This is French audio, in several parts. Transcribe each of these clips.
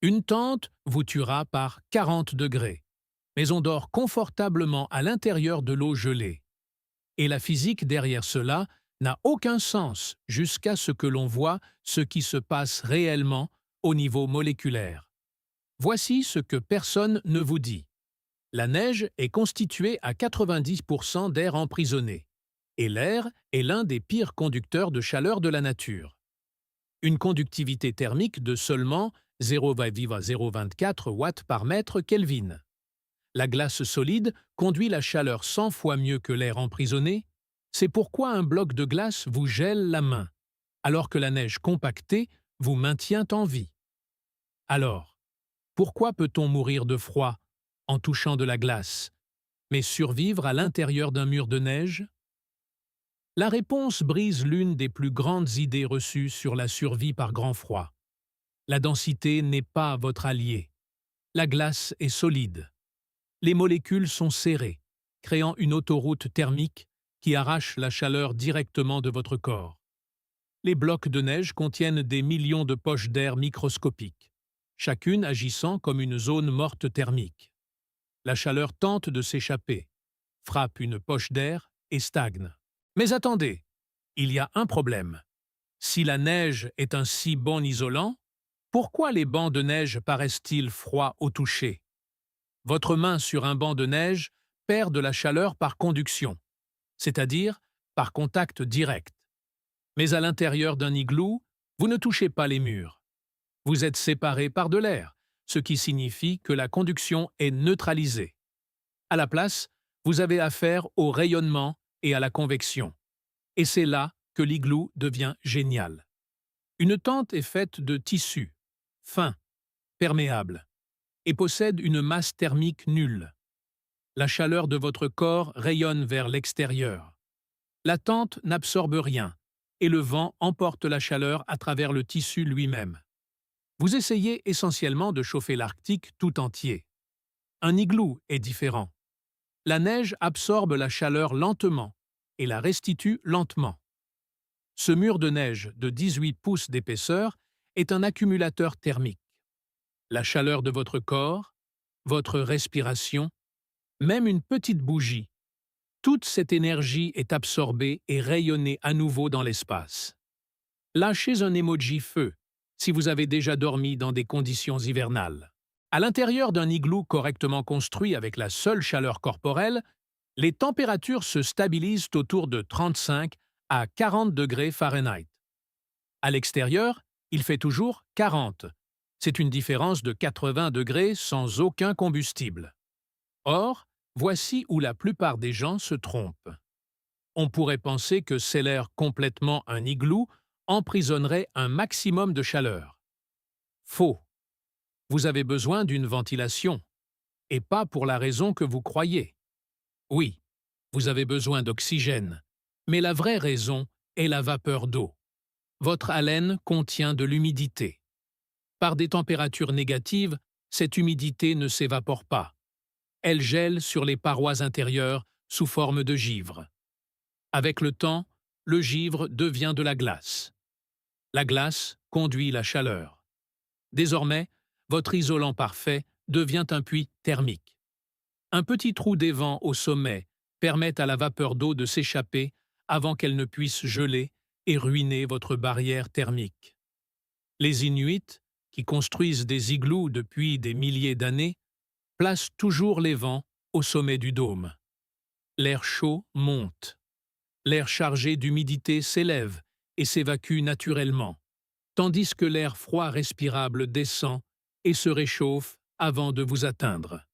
Une tente vous tuera par 40 degrés, mais on dort confortablement à l'intérieur de l'eau gelée. Et la physique derrière cela n'a aucun sens jusqu'à ce que l'on voit ce qui se passe réellement au niveau moléculaire. Voici ce que personne ne vous dit. La neige est constituée à 90% d'air emprisonné, et l'air est l'un des pires conducteurs de chaleur de la nature. Une conductivité thermique de seulement 0,024 watts par mètre Kelvin. La glace solide conduit la chaleur 100 fois mieux que l'air emprisonné. C'est pourquoi un bloc de glace vous gèle la main, alors que la neige compactée vous maintient en vie. Alors, pourquoi peut-on mourir de froid en touchant de la glace, mais survivre à l'intérieur d'un mur de neige? La réponse brise l'une des plus grandes idées reçues sur la survie par grand froid. La densité n'est pas votre allié. La glace est solide. Les molécules sont serrées, créant une autoroute thermique qui arrache la chaleur directement de votre corps. Les blocs de neige contiennent des millions de poches d'air microscopiques, chacune agissant comme une zone morte thermique. La chaleur tente de s'échapper, frappe une poche d'air et stagne. Mais attendez, il y a un problème. Si la neige est un si bon isolant, pourquoi les bancs de neige paraissent-ils froids au toucher? Votre main sur un banc de neige perd de la chaleur par conduction, c'est-à-dire par contact direct. Mais à l'intérieur d'un igloo, vous ne touchez pas les murs. Vous êtes séparés par de l'air, ce qui signifie que la conduction est neutralisée. À la place, vous avez affaire au rayonnement et à la convection. Et c'est là que l'igloo devient génial. Une tente est faite de tissu, fin, perméable, et possède une masse thermique nulle. La chaleur de votre corps rayonne vers l'extérieur. La tente n'absorbe rien, et le vent emporte la chaleur à travers le tissu lui-même. Vous essayez essentiellement de chauffer l'Arctique tout entier. Un igloo est différent. La neige absorbe la chaleur lentement et la restitue lentement. Ce mur de neige de 18 pouces d'épaisseur est un accumulateur thermique. La chaleur de votre corps, votre respiration, même une petite bougie, toute cette énergie est absorbée et rayonnée à nouveau dans l'espace. Lâchez un emoji feu si vous avez déjà dormi dans des conditions hivernales. À l'intérieur d'un igloo correctement construit avec la seule chaleur corporelle, les températures se stabilisent autour de 35 à 40 degrés Fahrenheit. À l'extérieur, il fait toujours 40. C'est une différence de 80 degrés sans aucun combustible. Or, voici où la plupart des gens se trompent. On pourrait penser que sceller complètement un igloo emprisonnerait un maximum de chaleur. Faux. Vous avez besoin d'une ventilation, et pas pour la raison que vous croyez. Oui, vous avez besoin d'oxygène, mais la vraie raison est la vapeur d'eau. Votre haleine contient de l'humidité. Par des températures négatives, cette humidité ne s'évapore pas. Elle gèle sur les parois intérieures sous forme de givre. Avec le temps, le givre devient de la glace. La glace conduit la chaleur. Désormais, votre isolant parfait devient un puits thermique. Un petit trou d'évent au sommet permet à la vapeur d'eau de s'échapper avant qu'elle ne puisse geler et ruiner votre barrière thermique. Les Inuits, qui construisent des igloos depuis des milliers d'années, placent toujours les vents au sommet du dôme. L'air chaud monte. L'air chargé d'humidité s'élève et s'évacue naturellement, tandis que l'air froid respirable descend et se réchauffe avant de vous atteindre.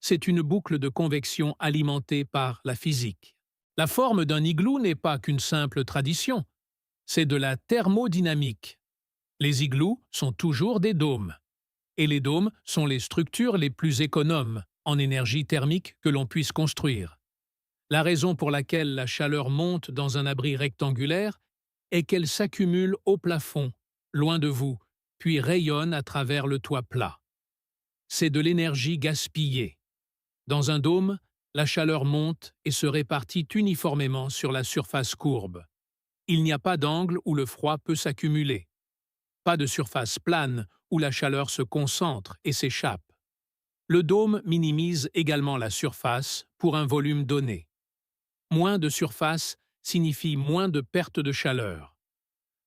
C'est une boucle de convection alimentée par la physique. La forme d'un igloo n'est pas qu'une simple tradition, c'est de la thermodynamique. Les igloos sont toujours des dômes, et les dômes sont les structures les plus économes en énergie thermique que l'on puisse construire. La raison pour laquelle la chaleur monte dans un abri rectangulaire est qu'elle s'accumule au plafond, loin de vous, puis rayonne à travers le toit plat. C'est de l'énergie gaspillée. Dans un dôme, la chaleur monte et se répartit uniformément sur la surface courbe. Il n'y a pas d'angle où le froid peut s'accumuler. Pas de surface plane où la chaleur se concentre et s'échappe. Le dôme minimise également la surface pour un volume donné. Moins de surface signifie moins de perte de chaleur.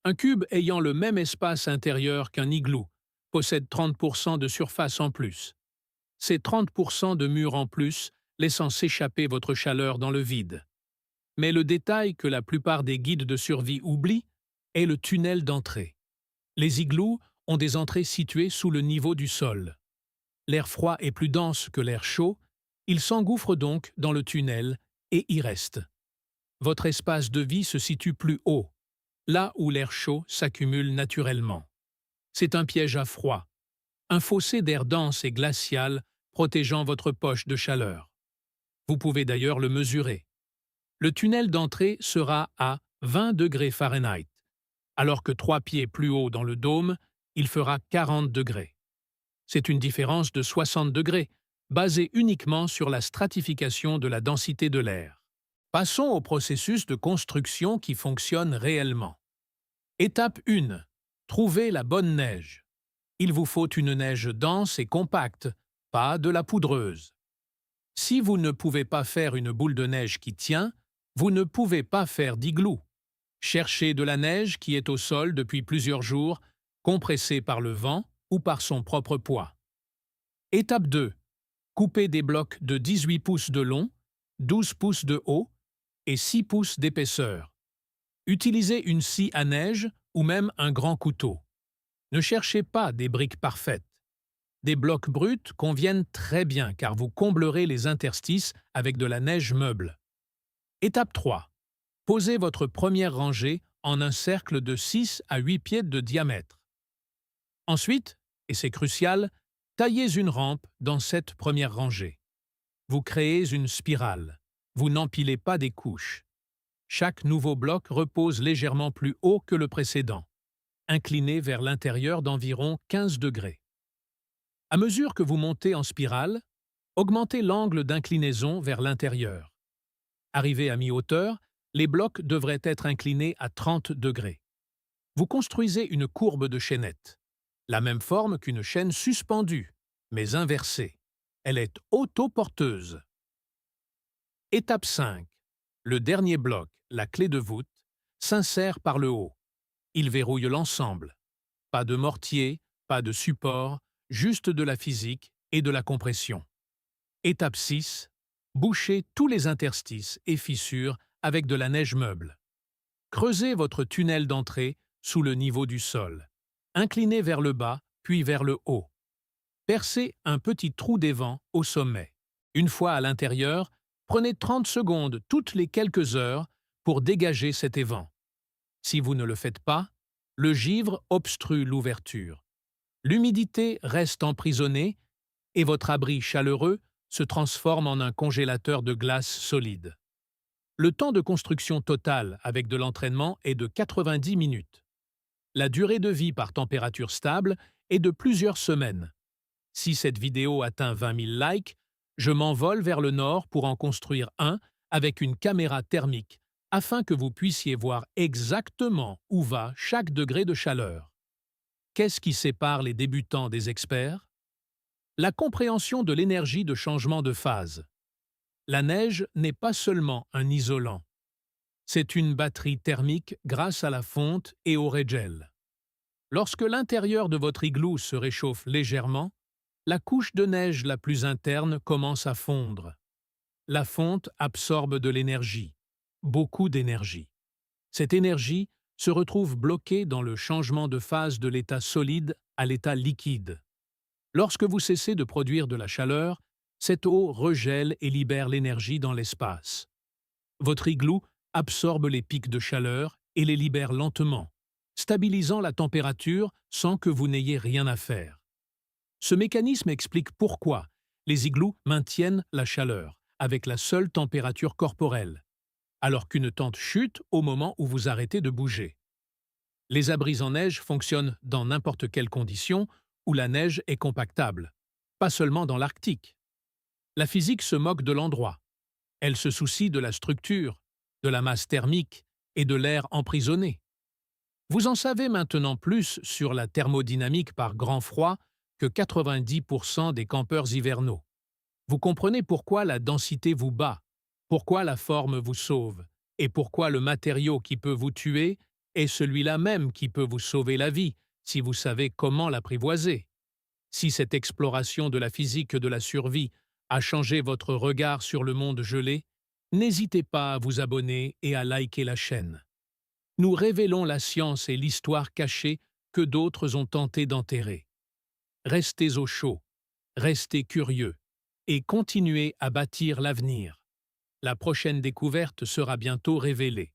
Un cube ayant le même espace intérieur qu'un igloo possède 30% de surface en plus. C'est 30% de murs en plus, laissant s'échapper votre chaleur dans le vide. Mais le détail que la plupart des guides de survie oublient est le tunnel d'entrée. Les igloos ont des entrées situées sous le niveau du sol. L'air froid est plus dense que l'air chaud, il s'engouffre donc dans le tunnel et y reste. Votre espace de vie se situe plus haut, là où l'air chaud s'accumule naturellement. C'est un piège à froid, un fossé d'air dense et glacial protégeant votre poche de chaleur. Vous pouvez d'ailleurs le mesurer. Le tunnel d'entrée sera à 20 degrés Fahrenheit, alors que 3 pieds plus haut dans le dôme, il fera 40 degrés. C'est une différence de 60 degrés, basée uniquement sur la stratification de la densité de l'air. Passons au processus de construction qui fonctionne réellement. Étape 1. Trouvez la bonne neige. Il vous faut une neige dense et compacte, pas de la poudreuse. Si vous ne pouvez pas faire une boule de neige qui tient, vous ne pouvez pas faire d'igloo. Cherchez de la neige qui est au sol depuis plusieurs jours, compressée par le vent ou par son propre poids. Étape 2. Coupez des blocs de 18 pouces de long, 12 pouces de haut et 6 pouces d'épaisseur. Utilisez une scie à neige ou même un grand couteau. Ne cherchez pas des briques parfaites. Des blocs bruts conviennent très bien car vous comblerez les interstices avec de la neige meuble. Étape 3. Posez votre première rangée en un cercle de 6 à 8 pieds de diamètre. Ensuite, et c'est crucial, taillez une rampe dans cette première rangée. Vous créez une spirale. Vous n'empilez pas des couches. Chaque nouveau bloc repose légèrement plus haut que le précédent, incliné vers l'intérieur d'environ 15 degrés. À mesure que vous montez en spirale, augmentez l'angle d'inclinaison vers l'intérieur. Arrivé à mi-hauteur, les blocs devraient être inclinés à 30 degrés. Vous construisez une courbe de chaînette, la même forme qu'une chaîne suspendue, mais inversée. Elle est autoporteuse. Étape 5. Le dernier bloc, la clé de voûte, s'insère par le haut. Il verrouille l'ensemble. Pas de mortier, pas de support, juste de la physique et de la compression. Étape 6. Bouchez tous les interstices et fissures avec de la neige meuble. Creusez votre tunnel d'entrée sous le niveau du sol. Inclinez vers le bas, puis vers le haut. Percez un petit trou d'évent au sommet. Une fois à l'intérieur, prenez 30 secondes toutes les quelques heures pour dégager cet évent. Si vous ne le faites pas, le givre obstrue l'ouverture. L'humidité reste emprisonnée et votre abri chaleureux se transforme en un congélateur de glace solide. Le temps de construction total avec de l'entraînement est de 90 minutes. La durée de vie par température stable est de plusieurs semaines. Si cette vidéo atteint 20 000 likes, je m'envole vers le nord pour en construire un avec une caméra thermique afin que vous puissiez voir exactement où va chaque degré de chaleur. Qu'est-ce qui sépare les débutants des experts? La compréhension de l'énergie de changement de phase. La neige n'est pas seulement un isolant. C'est une batterie thermique grâce à la fonte et au régel. Lorsque l'intérieur de votre igloo se réchauffe légèrement, la couche de neige la plus interne commence à fondre. La fonte absorbe de l'énergie, beaucoup d'énergie. Cette énergie se retrouve bloquée dans le changement de phase de l'état solide à l'état liquide. Lorsque vous cessez de produire de la chaleur, cette eau regèle et libère l'énergie dans l'espace. Votre igloo absorbe les pics de chaleur et les libère lentement, stabilisant la température sans que vous n'ayez rien à faire. Ce mécanisme explique pourquoi les igloos maintiennent la chaleur avec la seule température corporelle, alors qu'une tente chute au moment où vous arrêtez de bouger. Les abris en neige fonctionnent dans n'importe quelle condition où la neige est compactable, pas seulement dans l'Arctique. La physique se moque de l'endroit. Elle se soucie de la structure, de la masse thermique et de l'air emprisonné. Vous en savez maintenant plus sur la thermodynamique par grand froid que 90% des campeurs hivernaux. Vous comprenez pourquoi la densité vous bat, pourquoi la forme vous sauve, et pourquoi le matériau qui peut vous tuer est celui-là même qui peut vous sauver la vie, si vous savez comment l'apprivoiser. Si cette exploration de la physique de la survie a changé votre regard sur le monde gelé, n'hésitez pas à vous abonner et à liker la chaîne. Nous révélons la science et l'histoire cachée que d'autres ont tenté d'enterrer. Restez au chaud, restez curieux et continuez à bâtir l'avenir. La prochaine découverte sera bientôt révélée.